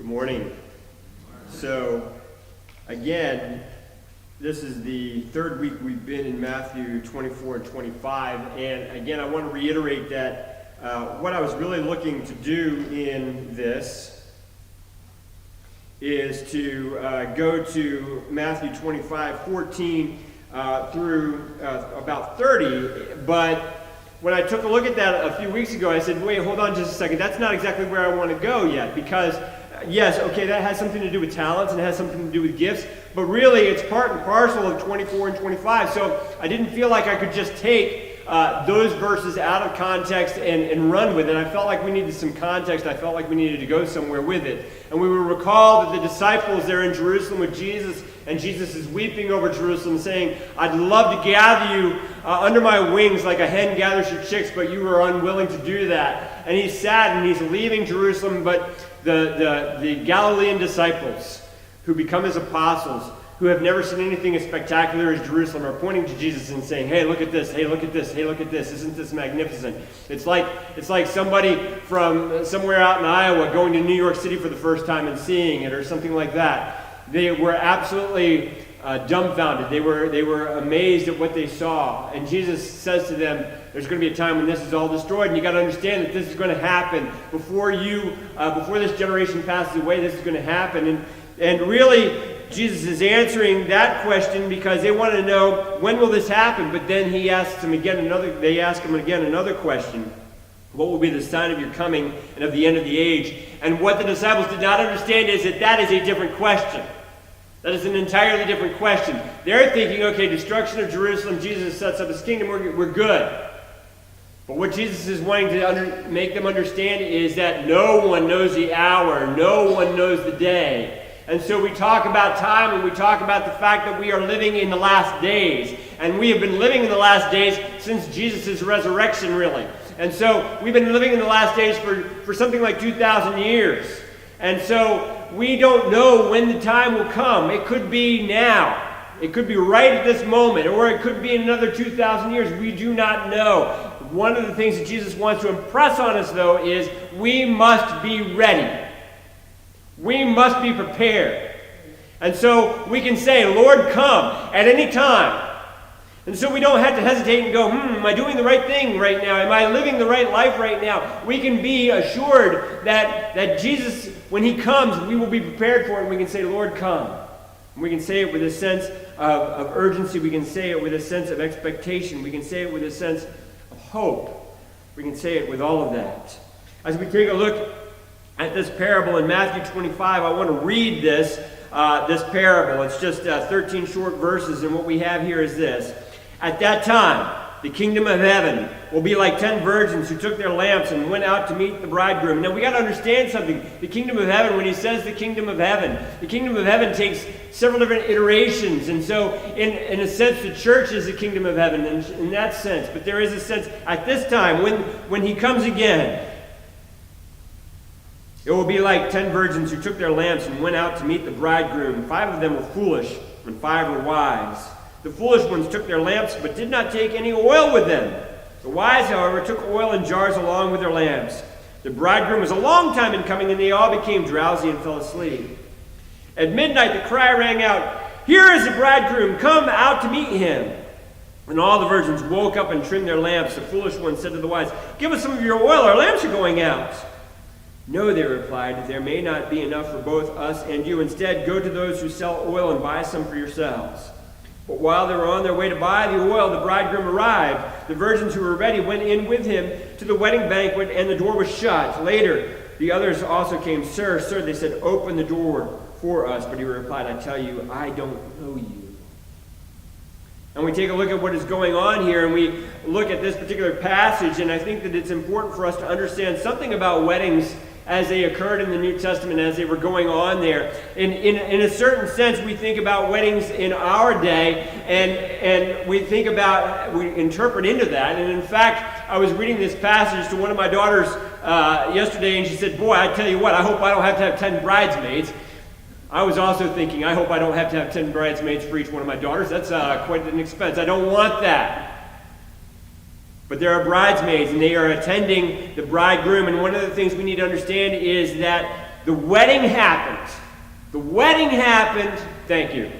Good morning. So, again, this is the third week we've been in Matthew 24 and 25. And again, I want to reiterate that what I was really looking to do in this is to go to Matthew 25, 14 through about 30. But when I took a look at that a few weeks ago, I said, wait, hold on just a second. That's not exactly where I want to go yet, because yes, okay, that has something to do with talents and it has something to do with gifts, but really it's part and parcel of 24 and 25. So I didn't feel like I could just take those verses out of context and run with it. I felt like we needed some context. I felt like we needed to go somewhere with it. And we will recall that the disciples, they're in Jerusalem with Jesus, and Jesus is weeping over Jerusalem, saying, I'd love to gather you under my wings like a hen gathers her chicks, but you were unwilling to do that. And he's sad and he's leaving Jerusalem, but the Galilean disciples who become his apostles, who have never seen anything as spectacular as Jerusalem, are pointing to Jesus and saying, hey, look at this, hey, look at this, hey, look at this, isn't this magnificent? It's like somebody from somewhere out in Iowa going to New York City for the first time and seeing it, or something like that. They were absolutely dumbfounded. They were amazed at what they saw. And Jesus says to them, there's going to be a time when this is all destroyed, and you got to understand that this is going to happen before this generation passes away. This is going to happen, and really, Jesus is answering that question because they want to know, when will this happen? But then he asks them again they ask him again another question. What will be the sign of your coming and of the end of the age? And what the disciples did not understand is that is a different question. That is an entirely different question. They're thinking, okay, destruction of Jerusalem, Jesus sets up his kingdom, we're good. But what Jesus is wanting to make them understand is that no one knows the hour, no one knows the day. And so we talk about time, and we talk about the fact that we are living in the last days. And we have been living in the last days since Jesus' resurrection, really. And so we've been living in the last days for something like 2,000 years. And so we don't know when the time will come. It could be now. It could be right at this moment, or it could be in another 2,000 years. We do not know. One of the things that Jesus wants to impress on us, though, is we must be ready. We must be prepared. And so we can say, Lord, come at any time. And so we don't have to hesitate and go, am I doing the right thing right now? Am I living the right life right now? We can be assured that Jesus, when he comes, we will be prepared for it. And we can say, Lord, come. And we can say it with a sense of urgency. We can say it with a sense of expectation. We can say it with a sense of hope. We can say it with all of that. As we take a look at this parable in Matthew 25, I want to read this parable. It's just 13 short verses, and what we have here is this. At that time, the kingdom of heaven will be like 10 virgins who took their lamps and went out to meet the bridegroom. Now, we got to understand something. The kingdom of heaven, when he says the kingdom of heaven takes several different iterations. And so, in a sense, the church is the kingdom of heaven in that sense. But there is a sense, at this time, when he comes again, it will be like 10 virgins who took their lamps and went out to meet the bridegroom. 5 of them were foolish, and 5 were wise. The foolish ones took their lamps, but did not take any oil with them. The wise, however, took oil in jars along with their lamps. The bridegroom was a long time in coming, and they all became drowsy and fell asleep. At midnight the cry rang out, "Here is the bridegroom, come out to meet him." And all the virgins woke up and trimmed their lamps. The foolish ones said to the wise, "Give us some of your oil, our lamps are going out." "No," they replied, "there may not be enough for both us and you. Instead, go to those who sell oil and buy some for yourselves." But while they were on their way to buy the oil, the bridegroom arrived. The virgins who were ready went in with him to the wedding banquet, and the door was shut. Later, the others also came. "Sir, sir," they said, "open the door for us." But he replied, "I tell you, I don't know you." And we take a look at what is going on here, and we look at this particular passage, and I think that it's important for us to understand something about weddings as they occurred in the New Testament, as they were going on there. In a certain sense, we think about weddings in our day, and we interpret into that. And in fact, I was reading this passage to one of my daughters yesterday, and she said, "Boy, I tell you what, I hope I don't have to have 10 bridesmaids." I was also thinking, I hope I don't have to have 10 bridesmaids for each one of my daughters. That's quite an expense. I don't want that. But there are bridesmaids, and they are attending the bridegroom. And one of the things we need to understand is that the wedding happened. The wedding happened, thank you.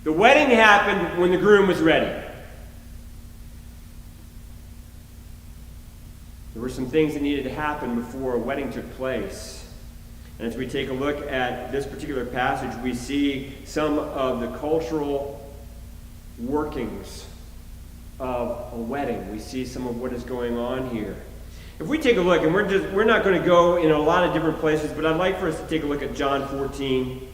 The wedding happened when the groom was ready. There were some things that needed to happen before a wedding took place. And as we take a look at this particular passage, we see some of the cultural workings of a wedding. We see some of what is going on here. If we take a look, and we're not going to go in a lot of different places, but I'd like for us to take a look at John 14,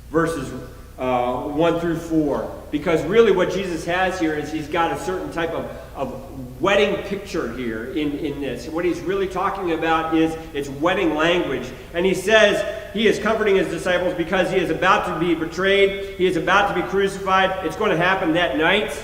verses 1 through 4. Because really what Jesus has here is he's got a certain type of wedding picture here in this. What he's really talking about is it's wedding language. And he says he is comforting his disciples because he is about to be betrayed. He is about to be crucified. It's going to happen that night.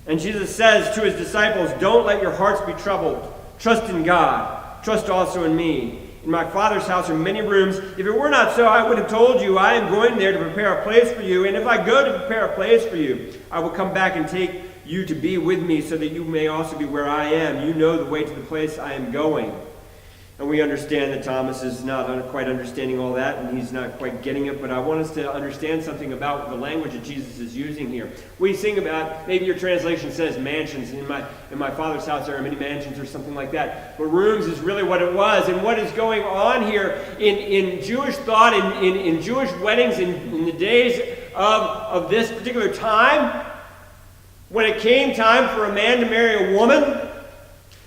And Jesus says to his disciples, don't let your hearts be troubled. Trust in God. Trust also in me. In my Father's house are many rooms. If it were not so, I would have told you, I am going there to prepare a place for you. And if I go to prepare a place for you, I will come back and take you to be with me so that you may also be where I am. You know the way to the place I am going. And we understand that Thomas is not quite understanding all that, and he's not quite getting it, but I want us to understand something about the language that Jesus is using here. We sing about, maybe your translation says mansions, in my Father's house there are many mansions or something like that, but rooms is really what it was. And what is going on here in Jewish thought, in Jewish weddings, in the days of this particular time, when it came time for a man to marry a woman,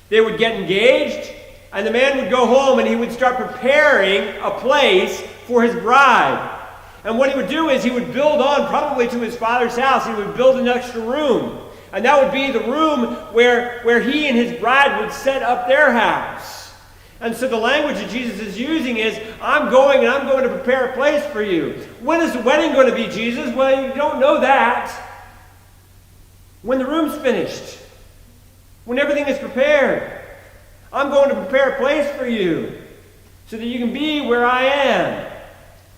they would get engaged, and the man would go home and he would start preparing a place for his bride. And what he would do is he would build on, probably to his father's house, he would build an extra room. And that would be the room where he and his bride would set up their house. And so the language that Jesus is using is, I'm going to prepare a place for you. When is the wedding going to be, Jesus? Well, you don't know that. When the room's finished. When everything is prepared. I'm going to prepare a place for you so that you can be where I am.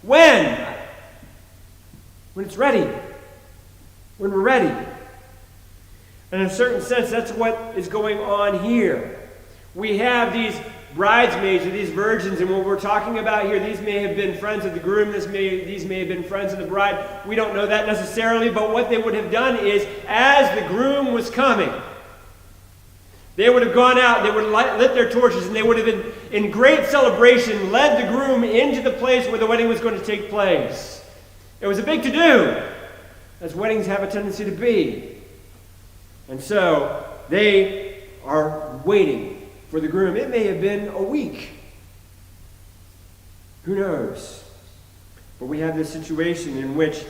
When? When it's ready. When we're ready. And in a certain sense, that's what is going on here. We have these bridesmaids or these virgins, and what we're talking about here, these may have been friends of the groom, these may have been friends of the bride. We don't know that necessarily, but what they would have done is, as the groom was coming, they would have gone out, they would have lit their torches, and they would have been in great celebration, led the groom into the place where the wedding was going to take place. It was a big to-do, as weddings have a tendency to be. And so, they are waiting for the groom. It may have been a week. Who knows? But we have this situation in which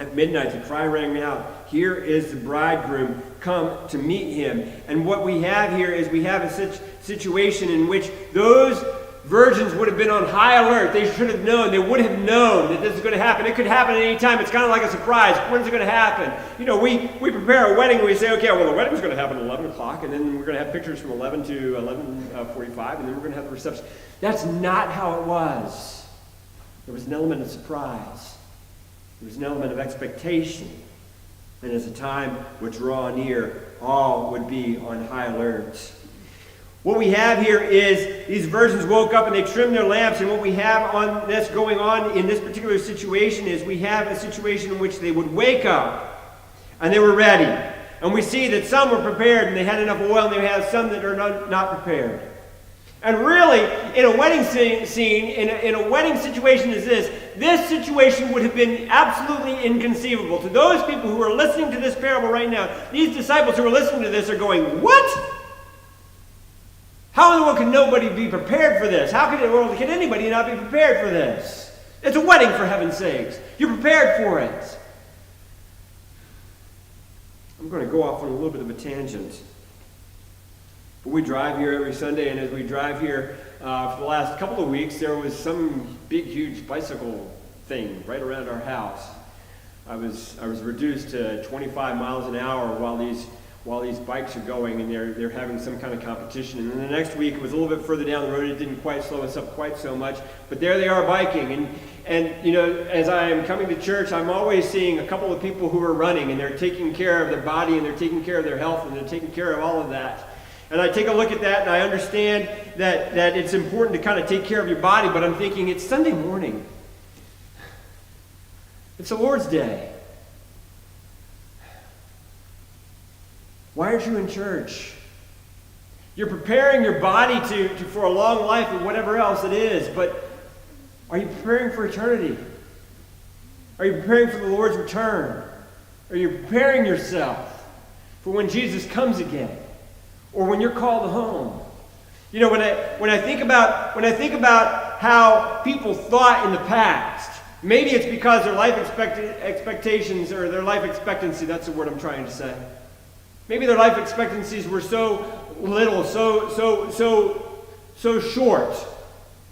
at midnight the cry rang out, here is the bridegroom, come to meet him. And what we have here is we have a situation in which those virgins would have been on high alert. They should have known. They would have known that this is going to happen. It could happen at any time. It's kind of like a surprise. When's it going to happen? You know, we prepare a wedding and we say, okay, well, the wedding's going to happen at 11 o'clock, and then we're going to have pictures from 11 to 11:45, and then we're going to have the reception. That's not how it was. There was an element of surprise. There was an element of expectation. And as the time would draw near, all would be on high alert. What we have here is these virgins woke up and they trimmed their lamps, and what we have on this going on in this particular situation is we have a situation in which they would wake up and they were ready. And we see that some were prepared and they had enough oil, and they have some that are not prepared. And really, in a wedding scene, in a wedding situation as this situation would have been absolutely inconceivable. To those people who are listening to this parable right now, these disciples who are listening to this are going, what? How in the world can nobody be prepared for this? How can anybody not be prepared for this? It's a wedding, for heaven's sakes. You're prepared for it. I'm going to go off on a little bit of a tangent. But we drive here every Sunday, and as we drive here for the last couple of weeks, there was some big, huge bicycle thing right around our house. I was reduced to 25 miles an hour while these bikes are going, and they're having some kind of competition. And then the next week, it was a little bit further down the road. It didn't quite slow us up quite so much, but there they are biking. And you know, as I am coming to church, I'm always seeing a couple of people who are running, and they're taking care of their body, and they're taking care of their health, and they're taking care of all of that. And I take a look at that, and I understand that it's important to kind of take care of your body, but I'm thinking, it's Sunday morning. It's the Lord's Day. Why aren't you in church? You're preparing your body for a long life and whatever else it is, but are you preparing for eternity? Are you preparing for the Lord's return? Are you preparing yourself for when Jesus comes again, or when you're called home? You know, when I think about how people thought in the past, maybe it's because their life expectations or their life expectancy, that's the word I'm trying to say. Maybe their life expectancies were so little, so short,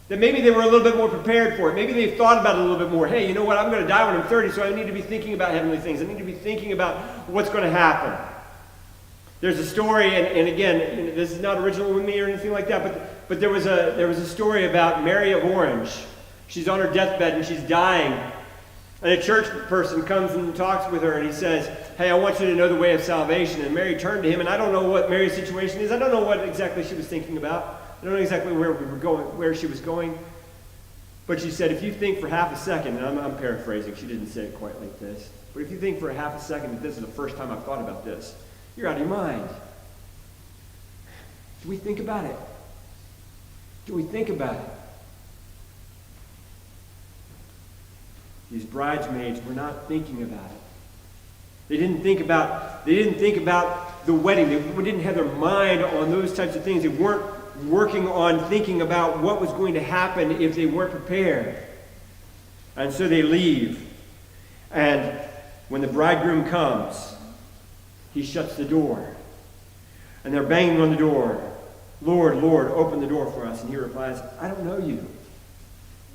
that maybe they were a little bit more prepared for it. Maybe they thought about it a little bit more. Hey, you know what? I'm going to die when I'm 30, so I need to be thinking about heavenly things. I need to be thinking about what's going to happen. There's a story, and again, this is not original with me or anything like that, but there was a story about Mary of Orange. She's on her deathbed and she's dying. And a church person comes and talks with her, and he says, hey, I want you to know the way of salvation. And Mary turned to him, and I don't know what Mary's situation is. I don't know what exactly she was thinking about. I don't know exactly where she was going. But she said, if you think for half a second, and I'm paraphrasing, she didn't say it quite like this, but if you think for a half a second that this is the first time I've thought about this, you're out of your mind. Do we think about it? Do we think about it? These bridesmaids were not thinking about it. They didn't think about the wedding. They didn't have their mind on those types of things. They weren't working on thinking about what was going to happen if they weren't prepared. And so they leave. And when the bridegroom comes, he shuts the door. And they're banging on the door. Lord, Lord, open the door for us. And he replies, I don't know you.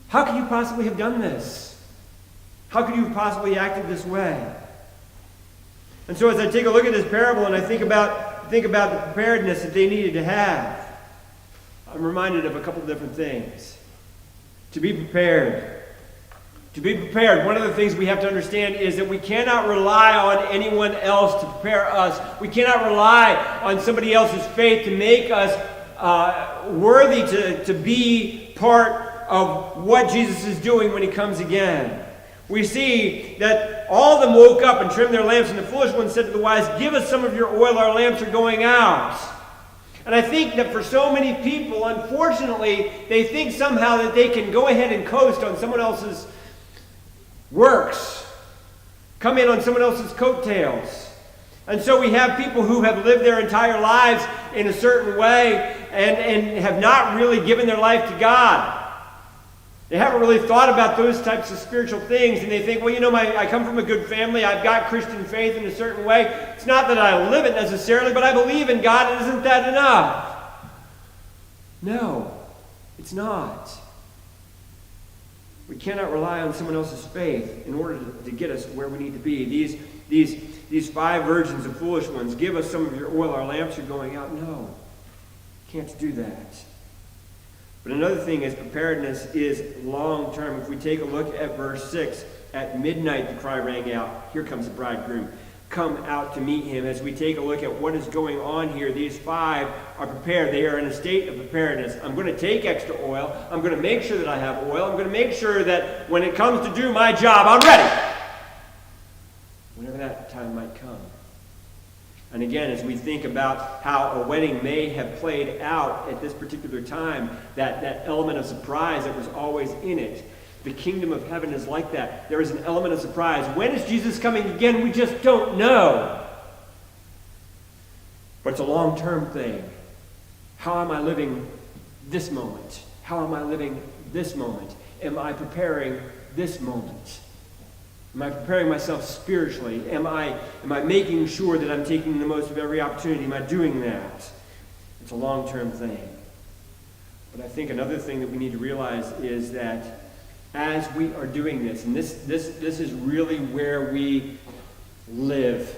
How could you possibly have done this? How could you have possibly acted this way? And so as I take a look at this parable and I think about the preparedness that they needed to have, I'm reminded of a couple of different things. To be prepared. To be prepared, one of the things we have to understand is that we cannot rely on anyone else to prepare us. We cannot rely on somebody else's faith to make us worthy to be part of what Jesus is doing when he comes again. We see that all of them woke up and trimmed their lamps, and the foolish one said to the wise, give us some of your oil, our lamps are going out. And I think that for so many people, unfortunately, they think somehow that they can go ahead and coast on someone else's works, come in on someone else's coattails. And so we have people who have lived their entire lives in a certain way and have not really given their life to God. They haven't really thought about those types of spiritual things, and they think, well, you know, I come from a good family, I've got Christian faith in a certain way. It's not that I live it necessarily, but I believe in God, and isn't that enough? No, it's not. We cannot rely on someone else's faith in order to get us where we need to be. These 5 virgins, the foolish ones, give us some of your oil, our lamps are going out. No, can't do that. But another thing is preparedness is long term. If we take a look at verse 6, at midnight the cry rang out, here comes the bridegroom, come out to meet him. As we take a look at what is going on here, these 5 are prepared. They are in a state of preparedness. I'm going to take extra oil. I'm going to make sure that I have oil. I'm going to make sure that when it comes to do my job, I'm ready. Whenever that time might come. And again, as we think about how a wedding may have played out at this particular time, that element of surprise that was always in it. The kingdom of heaven is like that. There is an element of surprise. When is Jesus coming again? We just don't know. But it's a long-term thing. How am I living this moment? How am I living this moment? Am I preparing this moment? Am I preparing myself spiritually? Am I making sure that I'm taking the most of every opportunity? Am I doing that? It's a long-term thing. But I think another thing that we need to realize is that as we are doing this, and this is really where we live.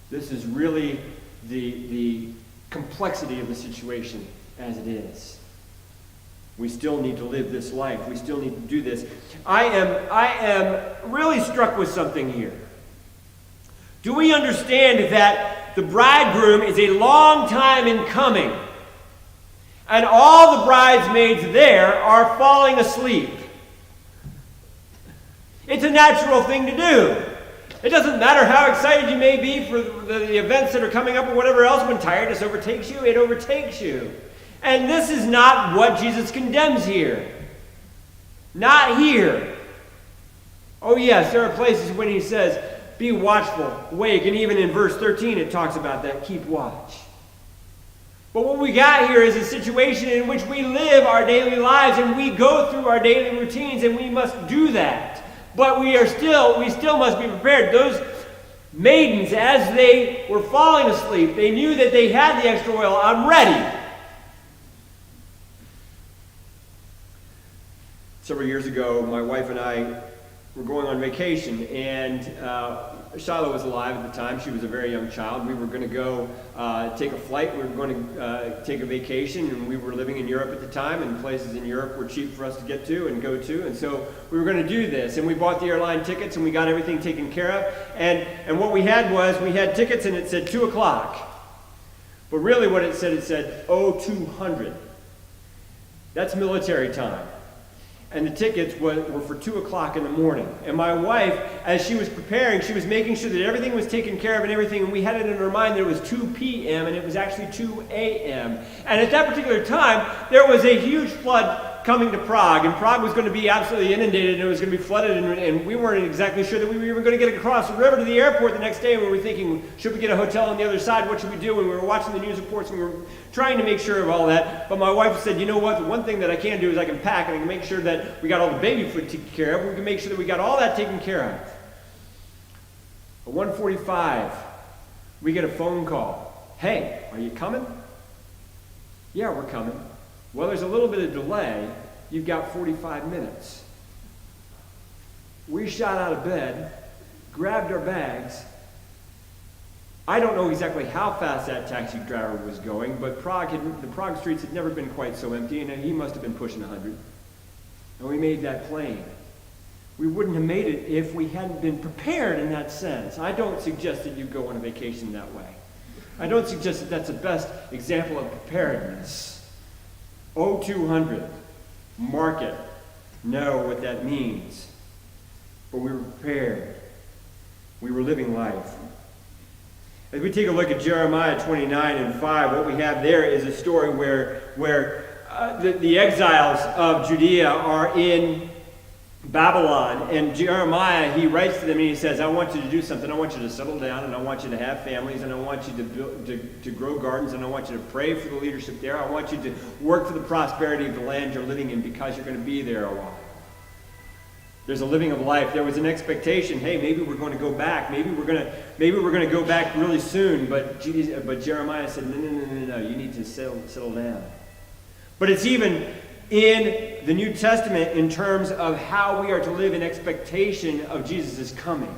This is really the complexity of the situation as it is. We still need to live this life. We still need to do this. I am really struck with something here. Do we understand that the bridegroom is a long time in coming. And all the bridesmaids there are falling asleep. It's a natural thing to do. It doesn't matter how excited you may be for the events that are coming up or whatever else. When tiredness overtakes you, it overtakes you. And this is not what Jesus condemns here. Not here. Oh yes, there are places when he says, be watchful, awake. And even in verse 13 it talks about that, keep watch. But what we got here is a situation in which we live our daily lives and we go through our daily routines, and we must do that. But we still must be prepared. Those maidens, as they were falling asleep, they knew that they had the extra oil. I'm ready. Several years ago, my wife and I were going on vacation, and Shiloh was alive at the time. She was a very young child. We were going to go take a flight. We were going to take a vacation, and we were living in Europe at the time, and places in Europe were cheap for us to get to and go to. And so we were going to do this, and we bought the airline tickets, and we got everything taken care of. And what we had was, we had tickets, and it said 2 o'clock. But really what it said 0200. That's military time. And the tickets were for 2 o'clock in the morning. And my wife, as she was preparing, she was making sure that everything was taken care of and everything. And we had it in our mind that it was 2 p.m. and it was actually 2 a.m. And at that particular time, there was a huge flood coming to Prague. And Prague was going to be absolutely inundated, and it was going to be flooded. And we weren't exactly sure that we were even going to get across the river to the airport the next day. And we were thinking, should we get a hotel on the other side? What should we do? And we were watching the news reports, and we were trying to make sure of all that. But my wife said, you know what? The one thing that I can do is I can pack, and I can make sure that we got all the baby food taken care of. We can make sure that we got all that taken care of. At 1:45, we get a phone call. Hey, are you coming? Yeah, we're coming. Well, there's a little bit of delay. You've got 45 minutes. We shot out of bed, grabbed our bags. I don't know exactly how fast that taxi driver was going, but the Prague streets had never been quite so empty, and he must have been pushing 100. And we made that plane. We wouldn't have made it if we hadn't been prepared in that sense. I don't suggest that you go on a vacation that way. I don't suggest that that's the best example of preparedness. 0200. Mark it. Know what that means. But we were prepared. We were living life. As we take a look at Jeremiah 29:5, what we have there is a story where the exiles of Judea are in Babylon, and Jeremiah, he writes to them and he says, I want you to do something. I want you to settle down, and I want you to have families, and I want you to grow gardens, and I want you to pray for the leadership there. I want you to work for the prosperity of the land you're living in, because you're going to be there a while. There's a living of life. There was an expectation, hey, maybe we're going to go back. Maybe we're going to go back really soon. But Jeremiah said, no, you need to settle down. But it's even in the New Testament in terms of how we are to live in expectation of Jesus' coming.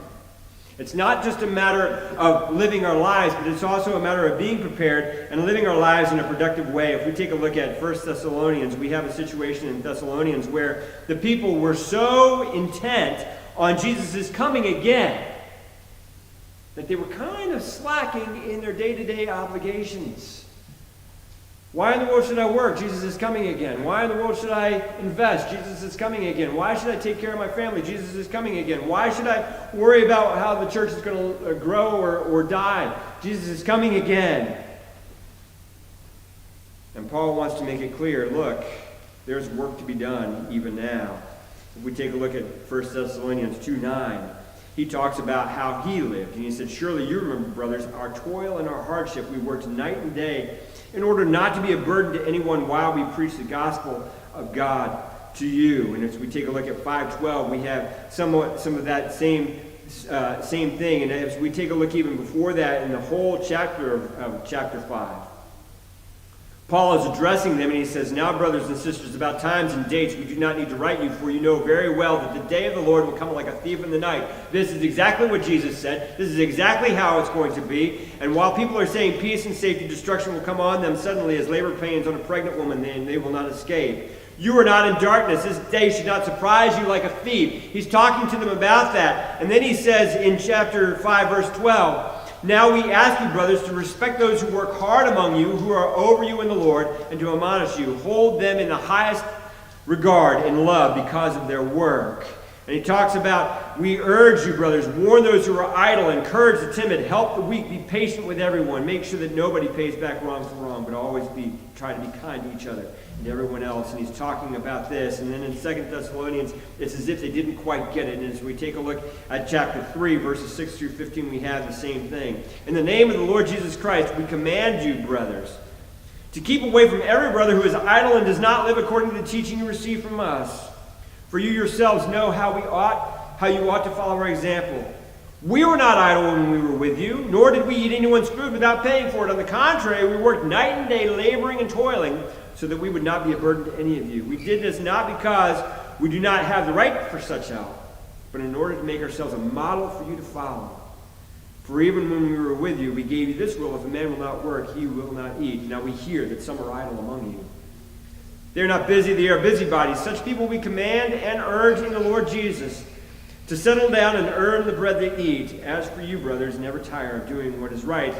It's not just a matter of living our lives, but it's also a matter of being prepared and living our lives in a productive way. If we take a look at 1 Thessalonians, we have a situation in Thessalonians where the people were so intent on Jesus' coming again that they were kind of slacking in their day-to-day obligations. Why in the world should I work? Jesus is coming again. Why in the world should I invest? Jesus is coming again. Why should I take care of my family? Jesus is coming again. Why should I worry about how the church is going to grow or die? Jesus is coming again. And Paul wants to make it clear, look, there's work to be done even now. If we take a look at 1 Thessalonians 2:9, he talks about how he lived. And he said, surely you remember, brothers, our toil and our hardship. We worked night and day in order not to be a burden to anyone while we preach the gospel of God to you. And as we take a look at 5:12, we have some of that same thing. And as we take a look even before that in the whole chapter of chapter 5, Paul is addressing them, and he says, now, brothers and sisters, about times and dates we do not need to write you, for you know very well that the day of the Lord will come like a thief in the night. This is exactly what Jesus said. This is exactly how it's going to be. And while people are saying peace and safety, destruction will come on them suddenly as labor pains on a pregnant woman, and they will not escape. You are not in darkness. This day should not surprise you like a thief. He's talking to them about that. And then he says in chapter 5, verse 12, Now we ask you, brothers, to respect those who work hard among you, who are over you in the Lord, and to admonish you. Hold them in the highest regard and love because of their work. And he talks about, we urge you, brothers, warn those who are idle, encourage the timid, help the weak, be patient with everyone. Make sure that nobody pays back wrong for wrong, but always try to be kind to each other and to everyone else. And he's talking about this. And then in 2 Thessalonians, it's as if they didn't quite get it. And as we take a look at chapter 3, verses 6 through 15, we have the same thing. In the name of the Lord Jesus Christ, we command you, brothers, to keep away from every brother who is idle and does not live according to the teaching you received from us. For you yourselves know how you ought to follow our example. We were not idle when we were with you, nor did we eat anyone's food without paying for it. On the contrary, we worked night and day, laboring and toiling, so that we would not be a burden to any of you. We did this not because we do not have the right for such help, but in order to make ourselves a model for you to follow. For even when we were with you, we gave you this rule: if a man will not work, he will not eat. Now we hear that some are idle among you. They are not busy, they are busybodies. Such people we command and urge in the Lord Jesus to settle down and earn the bread they eat. As for you, brothers, never tire of doing what is right.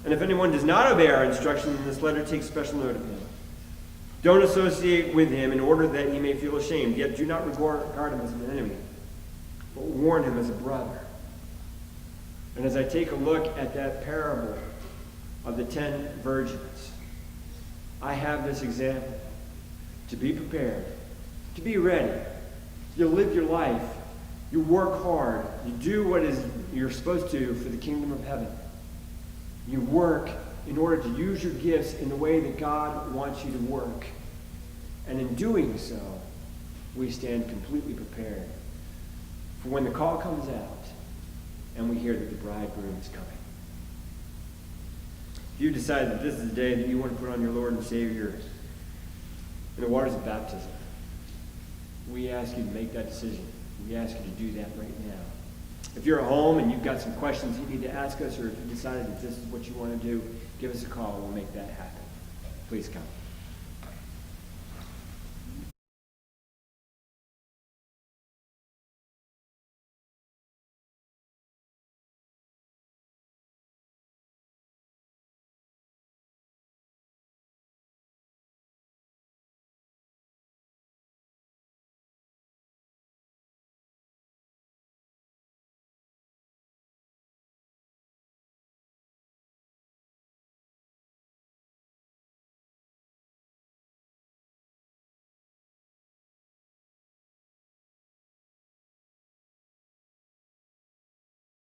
And if anyone does not obey our instruction in this letter, take special note of him. Don't associate with him in order that he may feel ashamed. Yet do not regard him as an enemy, but warn him as a brother. And as I take a look at that parable of the 10 virgins, I have this example. To be prepared, to be ready. You live your life. You work hard. You do what you're supposed to for the kingdom of heaven. You work in order to use your gifts in the way that God wants you to work. And in doing so, we stand completely prepared for when the call comes out and we hear that the bridegroom is coming. If you decide that this is the day that you want to put on your Lord and Savior in the waters of baptism, we ask you to make that decision. We ask you to do that right now. If you're at home and you've got some questions you need to ask us, or if you decided that this is what you want to do, give us a call and we'll make that happen. Please come.